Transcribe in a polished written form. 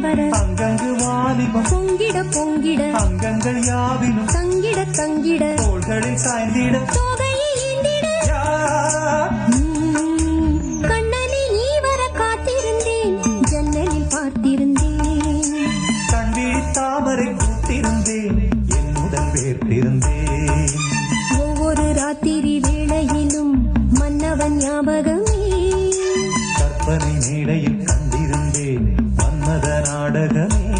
வர அங்கங்கு வாலிபம் பொங்கிட பொங்கிட அங்கங்கள் யாவினும் தங்கிட தங்கிட தோள்களில் சாய்ந்திட தோகையை ஏந்திட கண்ணனை நீ வர காத்திருந்தேன் ஜன்னலில் பார்த்திருந்தேன் கண்விழி தாமரை கூட்டிருந்தேன் என்னுடன் வேர்த்திருந்தேன் ஒவ்வொரு ராத்திரி வேளையிலும் மன்னவன் ஞாபகமே கற்பனை மேடையில் கண்டிருந்தேன் மன்மத நாடகமே